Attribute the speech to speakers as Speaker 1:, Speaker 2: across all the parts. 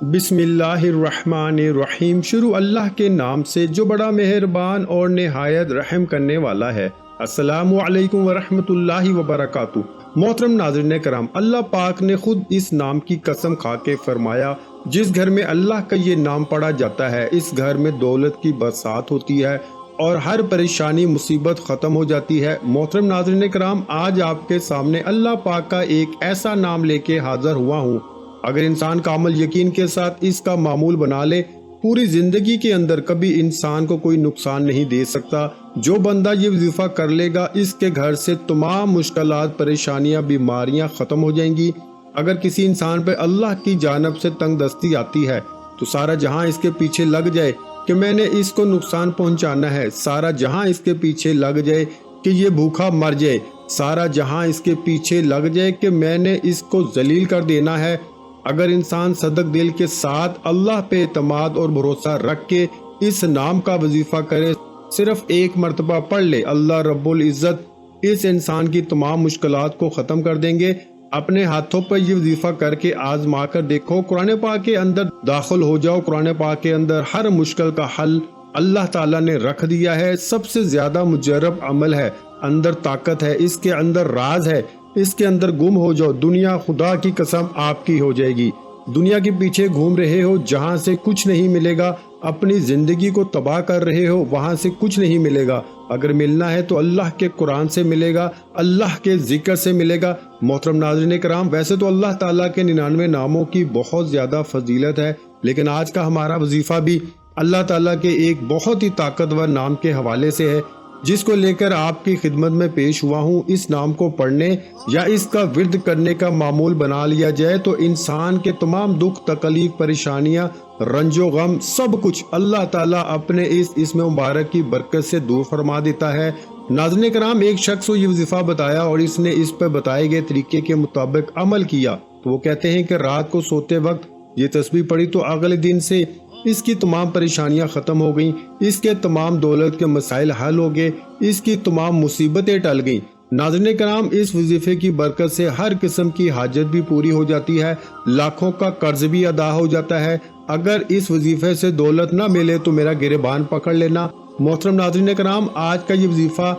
Speaker 1: بسم اللہ الرحمن الرحیم۔ شروع اللہ کے نام سے جو بڑا مہربان اور نہایت رحم کرنے والا ہے۔ السلام علیکم ورحمۃ اللہ وبرکاتہ۔ محترم ناظرین کرام، اللہ پاک نے خود اس نام کی قسم کھا کے فرمایا، جس گھر میں اللہ کا یہ نام پڑھا جاتا ہے اس گھر میں دولت کی برسات ہوتی ہے اور ہر پریشانی مصیبت ختم ہو جاتی ہے۔ محترم ناظرین کرام، آج آپ کے سامنے اللہ پاک کا ایک ایسا نام لے کے حاضر ہوا ہوں، اگر انسان کامل یقین کے ساتھ اس کا معمول بنا لے، پوری زندگی کے اندر کبھی انسان کو کوئی نقصان نہیں دے سکتا۔ جو بندہ یہ وظیفہ کر لے گا، اس کے گھر سے تمام مشکلات، پریشانیاں، بیماریاں ختم ہو جائیں گی۔ اگر کسی انسان پہ اللہ کی جانب سے تنگ دستی آتی ہے تو سارا جہاں اس کے پیچھے لگ جائے کہ میں نے اس کو نقصان پہنچانا ہے، سارا جہاں اس کے پیچھے لگ جائے کہ یہ بھوکا مر جائے، سارا جہاں اس کے پیچھے لگ جائے کہ میں نے اس کو ذلیل کر دینا ہے۔ اگر انسان صدق دل کے ساتھ اللہ پہ اعتماد اور بھروسہ رکھ کے اس نام کا وظیفہ کرے، صرف ایک مرتبہ پڑھ لے، اللہ رب العزت اس انسان کی تمام مشکلات کو ختم کر دیں گے۔ اپنے ہاتھوں پر یہ وظیفہ کر کے آزما کر دیکھو، قرآن پاک کے اندر داخل ہو جاؤ، قرآن پاک کے اندر ہر مشکل کا حل اللہ تعالیٰ نے رکھ دیا ہے۔ سب سے زیادہ مجرب عمل ہے، اندر طاقت ہے، اس کے اندر راز ہے، اس کے اندر گم ہو جاؤ، دنیا خدا کی قسم آپ کی ہو جائے گی۔ دنیا کے پیچھے گھوم رہے ہو جہاں سے کچھ نہیں ملے گا، اپنی زندگی کو تباہ کر رہے ہو وہاں سے کچھ نہیں ملے گا۔ اگر ملنا ہے تو اللہ کے قرآن سے ملے گا، اللہ کے ذکر سے ملے گا۔ محترم ناظرین کرام، ویسے تو اللہ تعالیٰ کے 99 ناموں کی بہت زیادہ فضیلت ہے، لیکن آج کا ہمارا وظیفہ بھی اللہ تعالیٰ کے ایک بہت ہی طاقتور نام کے حوالے سے ہے، جس کو لے کر آپ کی خدمت میں پیش ہوا ہوں۔ اس نام کو پڑھنے یا اس کا ورد کرنے کا معمول بنا لیا جائے تو انسان کے تمام دکھ، تکلیف، پریشانیاں، رنج و غم، سب کچھ اللہ تعالیٰ اپنے اس اسم مبارک کی برکت سے دور فرما دیتا ہے۔ ناظرین کرام، ایک شخص کو یہ وظیفہ بتایا اور اس نے اس پر بتائے گئے طریقے کے مطابق عمل کیا تو وہ کہتے ہیں کہ رات کو سوتے وقت یہ تسبیح پڑھی تو اگلے دن سے اس کی تمام پریشانیاں ختم ہو گئیں، اس کے تمام دولت کے مسائل حل ہو گئے، اس کی تمام مصیبتیں ٹل گئیں۔ ناظرین کرام، اس وظیفے کی برکت سے ہر قسم کی حاجت بھی پوری ہو جاتی ہے، لاکھوں کا قرض بھی ادا ہو جاتا ہے۔ اگر اس وظیفے سے دولت نہ ملے تو میرا گریبان پکڑ لینا۔ محترم ناظرین کرام، آج کا یہ وظیفہ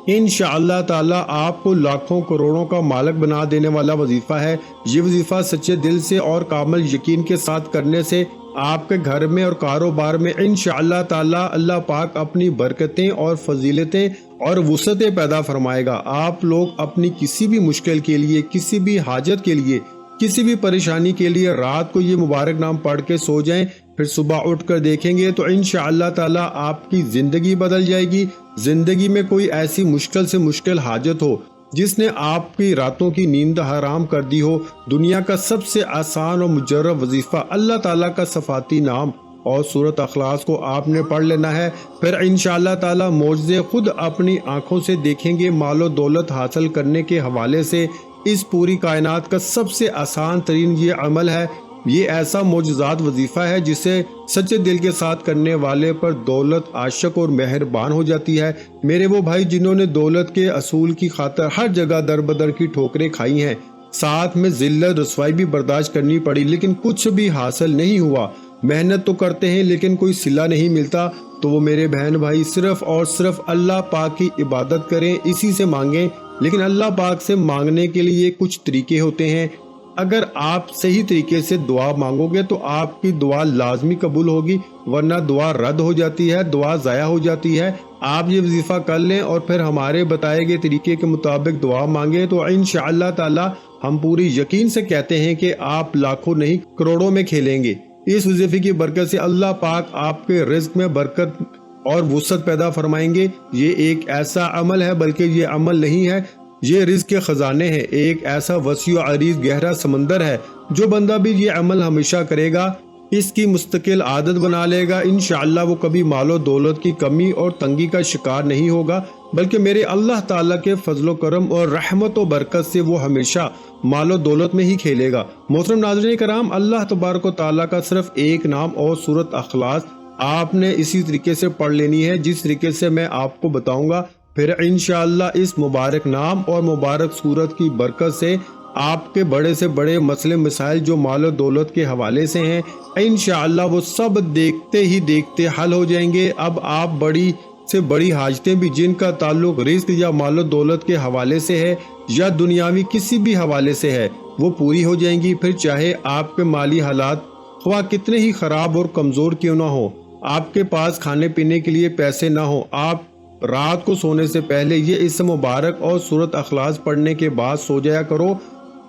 Speaker 1: انشاءاللہ تعالی آپ کو لاکھوں کروڑوں کا مالک بنا دینے والا وظیفہ ہے۔ یہ وظیفہ سچے دل سے اور کامل یقین کے ساتھ کرنے سے آپ کے گھر میں اور کاروبار میں انشاءاللہ تعالی اللہ پاک اپنی برکتیں اور فضیلتیں اور وسعتیں پیدا فرمائے گا۔ آپ لوگ اپنی کسی بھی مشکل کے لیے، کسی بھی حاجت کے لیے، کسی بھی پریشانی کے لیے رات کو یہ مبارک نام پڑھ کے سو جائیں، پھر صبح اٹھ کر دیکھیں گے تو انشاءاللہ تعالی آپ کی زندگی بدل جائے گی۔ زندگی میں کوئی ایسی مشکل سے مشکل حاجت ہو جس نے آپ کی راتوں کی نیند حرام کر دی ہو، دنیا کا سب سے آسان اور مجرب وظیفہ اللہ تعالیٰ کا صفاتی نام اور سورۃ اخلاص کو آپ نے پڑھ لینا ہے، پھر انشاءاللہ تعالی معجزے خود اپنی آنکھوں سے دیکھیں گے۔ مال و دولت حاصل کرنے کے حوالے سے اس پوری کائنات کا سب سے آسان ترین یہ عمل ہے۔ یہ ایسا معجزات وظیفہ ہے جسے سچے دل کے ساتھ کرنے والے پر دولت عاشق اور مہربان ہو جاتی ہے۔ میرے وہ بھائی جنہوں نے دولت کے اصول کی خاطر ہر جگہ در بدر کی ٹھوکریں کھائی ہیں، ساتھ میں ذلت رسوائی بھی برداشت کرنی پڑی، لیکن کچھ بھی حاصل نہیں ہوا، محنت تو کرتے ہیں لیکن کوئی صلہ نہیں ملتا، تو وہ میرے بہن بھائی صرف اور صرف اللہ پاک کی عبادت کریں، اسی سے مانگیں۔ لیکن اللہ پاک سے مانگنے کے لیے کچھ طریقے ہوتے ہیں۔ اگر آپ صحیح طریقے سے دعا مانگو گے تو آپ کی دعا لازمی قبول ہوگی، ورنہ دعا رد ہو جاتی ہے، دعا ضائع ہو جاتی ہے۔ آپ یہ وظیفہ کر لیں اور پھر ہمارے بتائے گئے طریقے کے مطابق دعا مانگیں تو انشاءاللہ تعالی ہم پوری یقین سے کہتے ہیں کہ آپ لاکھوں نہیں کروڑوں میں کھیلیں گے۔ اس وظیفے کی برکت سے اللہ پاک آپ کے رزق میں برکت اور وسعت پیدا فرمائیں گے۔ یہ ایک ایسا عمل ہے، بلکہ یہ عمل نہیں ہے، یہ رزق کے خزانے ہیں، ایک ایسا وسیع و عریض گہرا سمندر ہے۔ جو بندہ بھی یہ عمل ہمیشہ کرے گا، اس کی مستقل عادت بنا لے گا، انشاءاللہ وہ کبھی مال و دولت کی کمی اور تنگی کا شکار نہیں ہوگا، بلکہ میرے اللہ تعالیٰ کے فضل و کرم اور رحمت و برکت سے وہ ہمیشہ مال و دولت میں ہی کھیلے گا۔ محترم ناظرین کرام، اللہ تبارک و تعالیٰ کا صرف ایک نام اور سورۃ اخلاص آپ نے اسی طریقے سے پڑھ لینی ہے جس طریقے سے میں آپ کو بتاؤں گا، پھر انشاءاللہ اس مبارک نام اور مبارک سورت کی برکت سے آپ کے بڑے سے بڑے مسئلے مسائل جو مال و دولت کے حوالے سے ہیں انشاءاللہ وہ سب دیکھتے ہی دیکھتے حل ہو جائیں گے۔ اب آپ بڑی سے بڑی حاجتیں بھی جن کا تعلق رزق یا مال و دولت کے حوالے سے ہے یا دنیاوی کسی بھی حوالے سے ہے وہ پوری ہو جائیں گی۔ پھر چاہے آپ کے مالی حالات خواہ کتنے ہی خراب اور کمزور کیوں نہ ہو، آپ کے پاس کھانے پینے کے لیے پیسے نہ ہو، آپ رات کو سونے سے پہلے یہ اسم مبارک اور سورت اخلاص پڑھنے کے بعد سو جایا کرو۔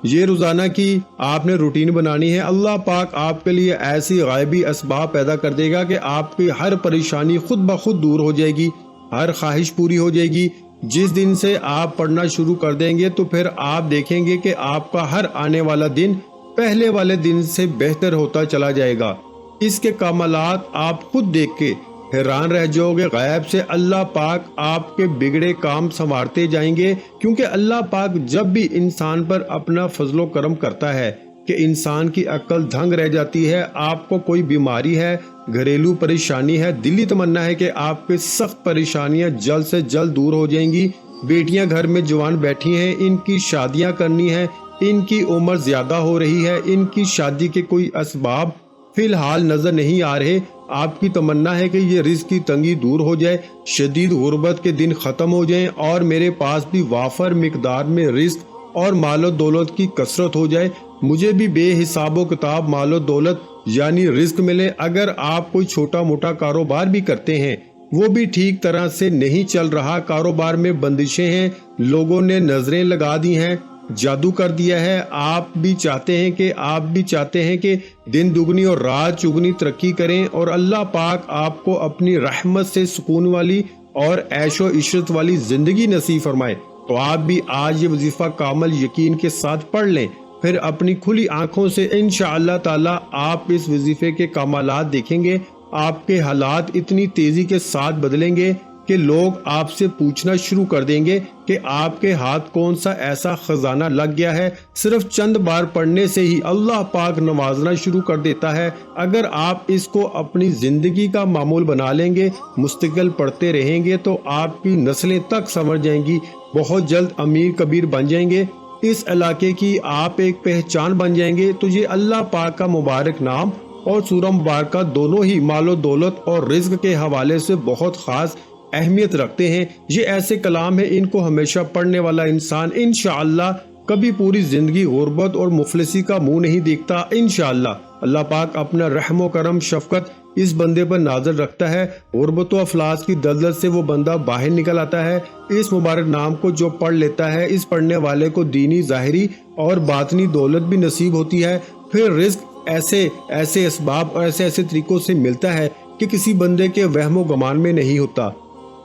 Speaker 1: یہ روزانہ کی آپ نے روٹین بنانی ہے۔ اللہ پاک آپ کے لیے ایسی غائبی اسباب پیدا کر دے گا کہ آپ کی ہر پریشانی خود بخود دور ہو جائے گی، ہر خواہش پوری ہو جائے گی۔ جس دن سے آپ پڑھنا شروع کر دیں گے تو پھر آپ دیکھیں گے کہ آپ کا ہر آنے والا دن پہلے والے دن سے بہتر ہوتا چلا جائے گا۔ اس کے کمالات آپ خود دیکھ کے حیران رہ جاؤ گے۔ غیب سے اللہ پاک آپ کے بگڑے کام سنوارتے جائیں گے، کیونکہ اللہ پاک جب بھی انسان پر اپنا فضل و کرم کرتا ہے کہ انسان کی عقل دھنگ رہ جاتی ہے، آپ کو کوئی بیماری ہے، گھریلو پریشانی ہے، دلی تمنا ہے کہ آپ کے سخت پریشانیاں جلد سے جلد دور ہو جائیں گی۔ بیٹیاں گھر میں جوان بیٹھی ہیں، ان کی شادیاں کرنی ہیں، ان کی عمر زیادہ ہو رہی ہے، ان کی شادی کے کوئی اسباب فی الحال نظر نہیں آ رہے، آپ کی تمنا ہے کہ یہ رزق کی تنگی دور ہو جائے، شدید غربت کے دن ختم ہو جائیں اور میرے پاس بھی وافر مقدار میں رزق اور مال و دولت کی کثرت ہو جائے، مجھے بھی بے حساب و کتاب مال و دولت یعنی رزق ملے۔ اگر آپ کوئی چھوٹا موٹا کاروبار بھی کرتے ہیں وہ بھی ٹھیک طرح سے نہیں چل رہا، کاروبار میں بندشیں ہیں، لوگوں نے نظریں لگا دی ہیں، جادو کر دیا ہے، آپ بھی چاہتے ہیں کہ دن دگنی اور رات چگنی ترقی کریں اور اللہ پاک آپ کو اپنی رحمت سے سکون والی اور عیش و عشرت والی زندگی نصیب فرمائے، تو آپ بھی آج یہ وظیفہ کامل یقین کے ساتھ پڑھ لیں۔ پھر اپنی کھلی آنکھوں سے انشاءاللہ تعالی آپ اس وظیفے کے کمالات دیکھیں گے۔ آپ کے حالات اتنی تیزی کے ساتھ بدلیں گے کہ لوگ آپ سے پوچھنا شروع کر دیں گے کہ آپ کے ہاتھ کون سا ایسا خزانہ لگ گیا ہے۔ صرف چند بار پڑھنے سے ہی اللہ پاک نوازنا شروع کر دیتا ہے۔ اگر آپ اس کو اپنی زندگی کا معمول بنا لیں گے، مستقل پڑھتے رہیں گے، تو آپ کی نسلیں تک سمجھ جائیں گی، بہت جلد امیر کبیر بن جائیں گے، اس علاقے کی آپ ایک پہچان بن جائیں گے۔ تو یہ اللہ پاک کا مبارک نام اور سورہ مبارکہ دونوں ہی مال و دولت اور رزق کے حوالے سے بہت خاص اہمیت رکھتے ہیں۔ یہ ایسے کلام ہیں، ان کو ہمیشہ پڑھنے والا انسان انشاءاللہ کبھی پوری زندگی غربت اور مفلسی کا منہ نہیں دیکھتا۔ انشاءاللہ اللہ پاک اپنا رحم و کرم شفقت اس بندے پر نازل رکھتا ہے، غربت و افلاس کی دلدل سے وہ بندہ باہر نکل آتا ہے۔ اس مبارک نام کو جو پڑھ لیتا ہے، اس پڑھنے والے کو دینی ظاہری اور باطنی دولت بھی نصیب ہوتی ہے۔ پھر رزق ایسے اسباب اور ایسے طریقوں سے ملتا ہے کہ کسی بندے کے وہم و گمان میں نہیں ہوتا۔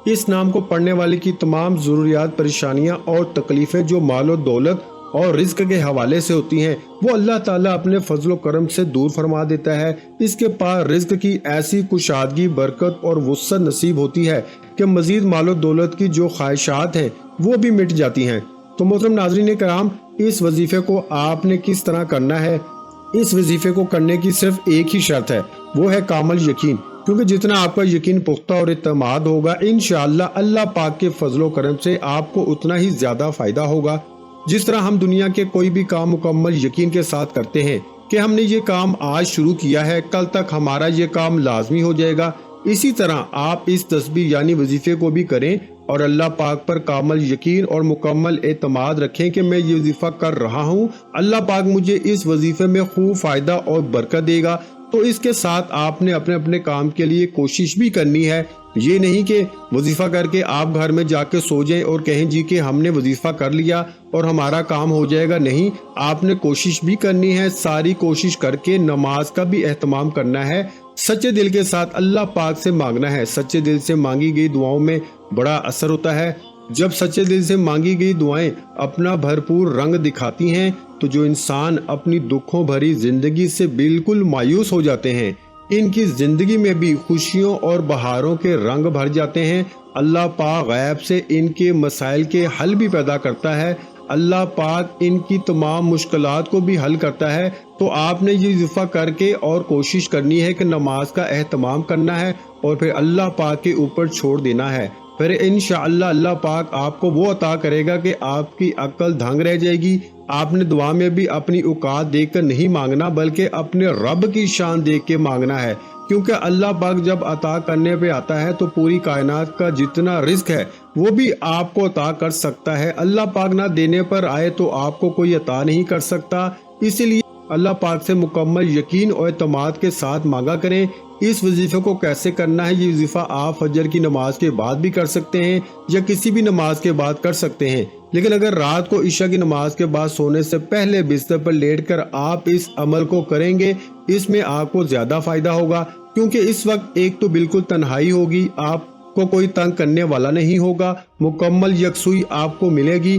Speaker 1: اس نام کو پڑھنے والے کی تمام ضروریات، پریشانیاں اور تکلیفیں جو مال و دولت اور رزق کے حوالے سے ہوتی ہیں وہ اللہ تعالیٰ اپنے فضل و کرم سے دور فرما دیتا ہے۔ اس کے پاس رزق کی ایسی کشادگی، برکت اور وسعت نصیب ہوتی ہے کہ مزید مال و دولت کی جو خواہشات ہیں وہ بھی مٹ جاتی ہیں۔ تو محترم ناظرین کرام، اس وظیفے کو آپ نے کس طرح کرنا ہے؟ اس وظیفے کو کرنے کی صرف ایک ہی شرط ہے، وہ ہے کامل یقین، کیونکہ جتنا آپ کا یقین پختہ اور اعتماد ہوگا انشاءاللہ اللہ پاک کے فضل و کرم سے آپ کو اتنا ہی زیادہ فائدہ ہوگا۔ جس طرح ہم دنیا کے کوئی بھی کام مکمل یقین کے ساتھ کرتے ہیں کہ ہم نے یہ کام آج شروع کیا ہے، کل تک ہمارا یہ کام لازمی ہو جائے گا، اسی طرح آپ اس تسبیح یعنی وظیفے کو بھی کریں اور اللہ پاک پر کامل یقین اور مکمل اعتماد رکھیں کہ میں یہ وظیفہ کر رہا ہوں، اللہ پاک مجھے اس وظیفے میں خوب فائدہ اور برکت دے گا۔ تو اس کے ساتھ آپ نے اپنے کام کے لیے کوشش بھی کرنی ہے۔ یہ نہیں کہ وظیفہ کر کے آپ گھر میں جا کے سو جائیں اور کہیں جی کہ ہم نے وظیفہ کر لیا اور ہمارا کام ہو جائے گا، نہیں، آپ نے کوشش بھی کرنی ہے، ساری کوشش کر کے نماز کا بھی اہتمام کرنا ہے، سچے دل کے ساتھ اللہ پاک سے مانگنا ہے۔ سچے دل سے مانگی گئی دعاؤں میں بڑا اثر ہوتا ہے۔ جب سچے دل سے مانگی گئی دعائیں اپنا بھرپور رنگ دکھاتی ہیں تو جو انسان اپنی دکھوں بھری زندگی سے بالکل مایوس ہو جاتے ہیں، ان کی زندگی میں بھی خوشیوں اور بہاروں کے رنگ بھر جاتے ہیں۔ اللہ پاک غیب سے ان کے مسائل کے حل بھی پیدا کرتا ہے، اللہ پاک ان کی تمام مشکلات کو بھی حل کرتا ہے۔ تو آپ نے یہ وظیفہ کر کے اور کوشش کرنی ہے کہ نماز کا اہتمام کرنا ہے اور پھر اللہ پاک کے اوپر چھوڑ دینا ہے۔ پھر انشاءاللہ اللہ پاک آپ کو وہ عطا کرے گا کہ آپ کی عقل دھنگ رہ جائے گی، آپ نے دعا میں بھی اپنی اوقات دیکھ کر نہیں مانگنا بلکہ اپنے رب کی شان دیکھ کے مانگنا ہے، کیونکہ اللہ پاک جب عطا کرنے پہ آتا ہے تو پوری کائنات کا جتنا رزق ہے وہ بھی آپ کو عطا کر سکتا ہے۔ اللہ پاک نہ دینے پر آئے تو آپ کو کوئی عطا نہیں کر سکتا، اسی لیے اللہ پاک سے مکمل یقین اور اعتماد کے ساتھ مانگا کریں۔ اس وظیفے کو کیسے کرنا ہے؟ یہ وظیفہ آپ فجر کی نماز کے بعد بھی کر سکتے ہیں یا کسی بھی نماز کے بعد کر سکتے ہیں، لیکن اگر رات کو عشاء کی نماز کے بعد سونے سے پہلے بستر پر لیٹ کر آپ اس عمل کو کریں گے، اس میں آپ کو زیادہ فائدہ ہوگا، کیونکہ اس وقت ایک تو بالکل تنہائی ہوگی، آپ کو کوئی تنگ کرنے والا نہیں ہوگا، مکمل یکسوئی آپ کو ملے گی۔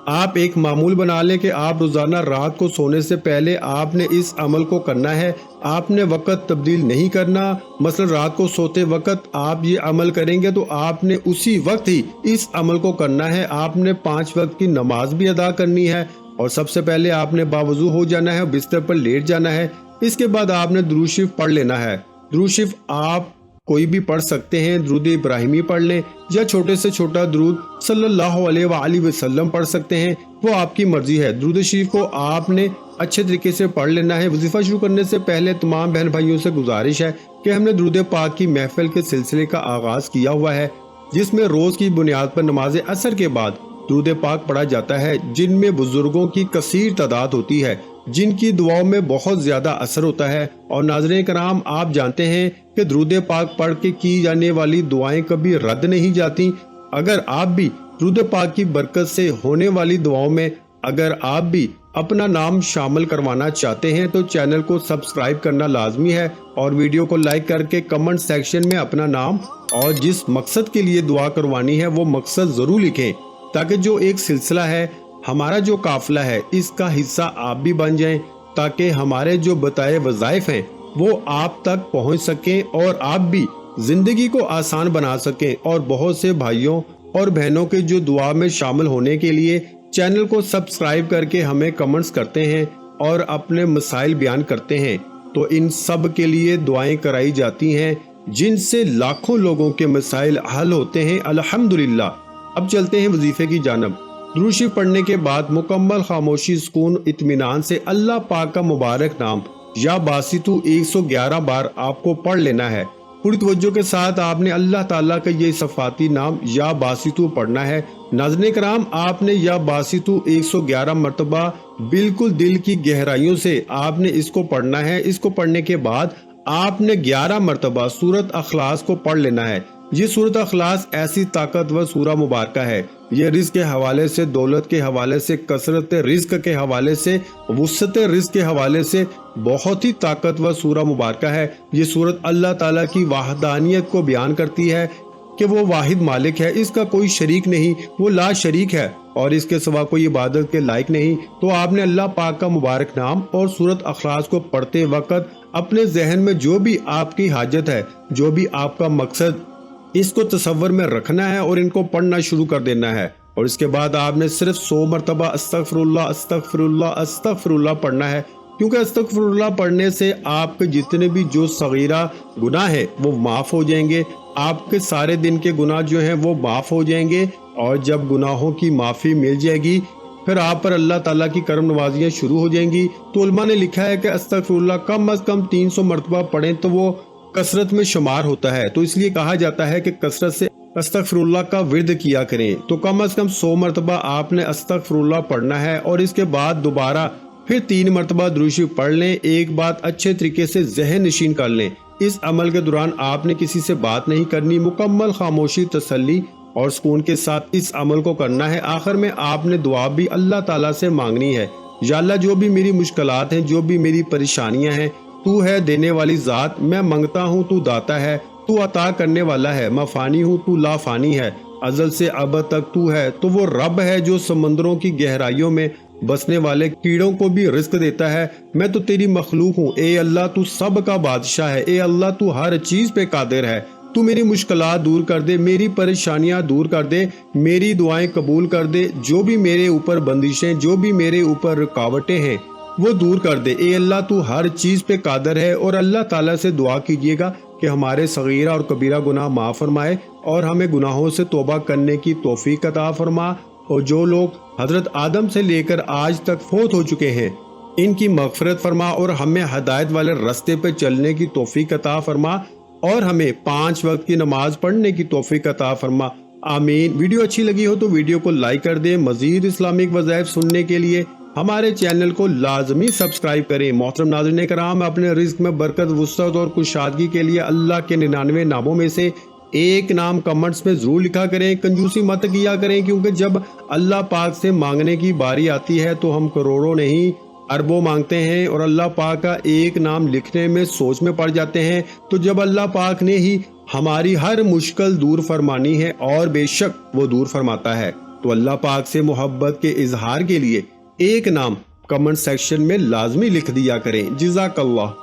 Speaker 1: آپ ایک معمول بنا لیں کہ آپ روزانہ رات کو سونے سے پہلے آپ نے اس عمل کو کرنا ہے، آپ نے وقت تبدیل نہیں کرنا۔ مثلا رات کو سوتے وقت آپ یہ عمل کریں گے تو آپ نے اسی وقت ہی اس عمل کو کرنا ہے۔ آپ نے 5 وقت کی نماز بھی ادا کرنی ہے اور سب سے پہلے آپ نے باوضو ہو جانا ہے اور بستر پر لیٹ جانا ہے۔ اس کے بعد آپ نے درود شریف پڑھ لینا ہے۔ درود شریف آپ کوئی بھی پڑھ سکتے ہیں، درود ابراہیمی پڑھ لیں یا چھوٹے سے چھوٹا درود صلی اللہ علیہ وآلہ وسلم پڑھ سکتے ہیں، وہ آپ کی مرضی ہے۔ درود شریف کو آپ نے اچھے طریقے سے پڑھ لینا ہے۔ وظیفہ شروع کرنے سے پہلے تمام بہن بھائیوں سے گزارش ہے کہ ہم نے درود پاک کی محفل کے سلسلے کا آغاز کیا ہوا ہے، جس میں روز کی بنیاد پر نماز عصر کے بعد درود پاک پڑھا جاتا ہے، جن میں بزرگوں کی کثیر تعداد ہوتی ہے، جن کی دعاؤں میں بہت زیادہ اثر ہوتا ہے۔ اور ناظرین کرام، آپ جانتے ہیں کہ درود پاک پڑھ کے کی جانے والی دعائیں کبھی رد نہیں جاتی۔ اگر آپ بھی درود پاک کی برکت سے ہونے والی دعاؤں میں اگر آپ بھی اپنا نام شامل کروانا چاہتے ہیں تو چینل کو سبسکرائب کرنا لازمی ہے اور ویڈیو کو لائک کر کے کمنٹ سیکشن میں اپنا نام اور جس مقصد کے لیے دعا کروانی ہے وہ مقصد ضرور لکھیں، تاکہ جو ایک سلسلہ ہے، ہمارا جو قافلہ ہے، اس کا حصہ آپ بھی بن جائیں، تاکہ ہمارے جو بتائے وظائف ہیں وہ آپ تک پہنچ سکیں اور آپ بھی زندگی کو آسان بنا سکیں۔ اور بہت سے بھائیوں اور بہنوں کے جو دعا میں شامل ہونے کے لیے چینل کو سبسکرائب کر کے ہمیں کمنٹس کرتے ہیں اور اپنے مسائل بیان کرتے ہیں، تو ان سب کے لیے دعائیں کرائی جاتی ہیں، جن سے لاکھوں لوگوں کے مسائل حل ہوتے ہیں الحمدللہ۔ اب چلتے ہیں وظیفے کی جانب۔ درود شریف پڑھنے کے بعد مکمل خاموشی، سکون، اطمینان سے اللہ پاک کا مبارک نام یا باسطو 111 بار آپ کو پڑھ لینا ہے۔ پوری توجہ کے ساتھ آپ نے اللہ تعالیٰ کا یہ صفاتی نام یا باسطو پڑھنا ہے۔ ناظرین کرام، آپ نے یا باسطو 111 مرتبہ بالکل دل کی گہرائیوں سے آپ نے اس کو پڑھنا ہے۔ اس کو پڑھنے کے بعد آپ نے 11 مرتبہ سورۃ اخلاص کو پڑھ لینا ہے۔ یہ سورۃ اخلاص ایسی طاقتور سورہ مبارکہ ہے، یہ رزق کے حوالے سے، دولت کے حوالے سے، کثرت رزق کے حوالے سے، وسعت رزق کے حوالے سے بہت ہی طاقتور سورہ مبارکہ ہے۔ یہ سورت اللہ تعالیٰ کی وحدانیت کو بیان کرتی ہے کہ وہ واحد مالک ہے، اس کا کوئی شریک نہیں، وہ لا شریک ہے اور اس کے سوا کوئی عبادت کے لائق نہیں۔ تو آپ نے اللہ پاک کا مبارک نام اور سورۃ اخلاص کو پڑھتے وقت اپنے ذہن میں جو بھی آپ کی حاجت ہے، جو بھی آپ کا مقصد، اس کو تصور میں رکھنا ہے اور ان کو پڑھنا شروع کر دینا ہے۔ اور اس کے بعد آپ نے صرف 100 مرتبہ استغفر اللہ استغفر اللہ استغفر اللہ پڑھنا ہے، کیونکہ استغفر اللہ پڑھنے سے آپ کے جتنے بھی جو صغیرہ گناہ ہیں وہ معاف ہو جائیں گے، آپ کے سارے دن کے گناہ جو ہیں وہ معاف ہو جائیں گے، اور جب گناہوں کی معافی مل جائے گی پھر آپ پر اللہ تعالیٰ کی کرم نوازیاں شروع ہو جائیں گی۔ تو علماء نے لکھا ہے کہ استغفر اللہ کم از کم 300 مرتبہ پڑھیں تو وہ کثرت میں شمار ہوتا ہے، تو اس لیے کہا جاتا ہے کہ کثرت سے استغفر اللہ کا ورد کیا کریں۔ تو کم از کم 100 مرتبہ آپ نے استغفر اللہ پڑھنا ہے اور اس کے بعد دوبارہ پھر 3 مرتبہ درود شریف پڑھ لیں۔ ایک بات اچھے طریقے سے ذہن نشین کر لیں، اس عمل کے دوران آپ نے کسی سے بات نہیں کرنی، مکمل خاموشی، تسلی اور سکون کے ساتھ اس عمل کو کرنا ہے۔ آخر میں آپ نے دعا بھی اللہ تعالیٰ سے مانگنی ہے، یا اللہ جو بھی میری مشکلات ہیں، جو بھی میری پریشانیاں ہیں، تو ہے دینے والی ذات، میں منگتا ہوں تو داتا ہے، تو عطا کرنے والا ہے، میں فانی ہوں تو لا فانی ہے، ازل سے ابد تک تو ہے، تو وہ رب ہے جو سمندروں کی گہرائیوں میں بسنے والے کیڑوں کو بھی رزق دیتا ہے، میں تو تیری مخلوق ہوں، اے اللہ تو سب کا بادشاہ ہے، اے اللہ تو ہر چیز پہ قادر ہے، تو میری مشکلات دور کر دے، میری پریشانیاں دور کر دے، میری دعائیں قبول کر دے، جو بھی میرے اوپر بندشیں، جو بھی میرے اوپر رکاوٹیں ہیں وہ دور کر دے، اے اللہ تو ہر چیز پہ قادر ہے۔ اور اللہ تعالیٰ سے دعا کیجیے گا کہ ہمارے صغیرہ اور کبیرہ گناہ معاف فرمائے اور ہمیں گناہوں سے توبہ کرنے کی توفیق عطا فرما، اور جو لوگ حضرت آدم سے لے کر آج تک فوت ہو چکے ہیں ان کی مغفرت فرما اور ہمیں ہدایت والے راستے پہ چلنے کی توفیق عطا فرما اور ہمیں 5 وقت کی نماز پڑھنے کی توفیق عطا فرما، آمین۔ ویڈیو اچھی لگی ہو تو ویڈیو کو لائک کر دیں۔ مزید اسلامک وظائف سننے کے لیے ہمارے چینل کو لازمی سبسکرائب کریں۔ محترم ناظرین کرام، اپنے رزق میں برکت، وسعت اور کشادگی کے لیے اللہ کے 99 ناموں میں سے ایک نام کمنٹس میں ضرور لکھا کریں۔ کنجوسی مت کیا کریں، کیونکہ جب اللہ پاک سے مانگنے کی باری آتی ہے تو ہم کروڑوں نہیں اربوں مانگتے ہیں اور اللہ پاک کا ایک نام لکھنے میں سوچ میں پڑ جاتے ہیں، تو جب اللہ پاک نے ہی ہماری ہر مشکل دور فرمانی ہے اور بے شک وہ دور فرماتا ہے، تو اللہ پاک سے محبت کے اظہار کے لیے ایک نام کمنٹ سیکشن میں لازمی لکھ دیا کریں۔ جزاک اللہ۔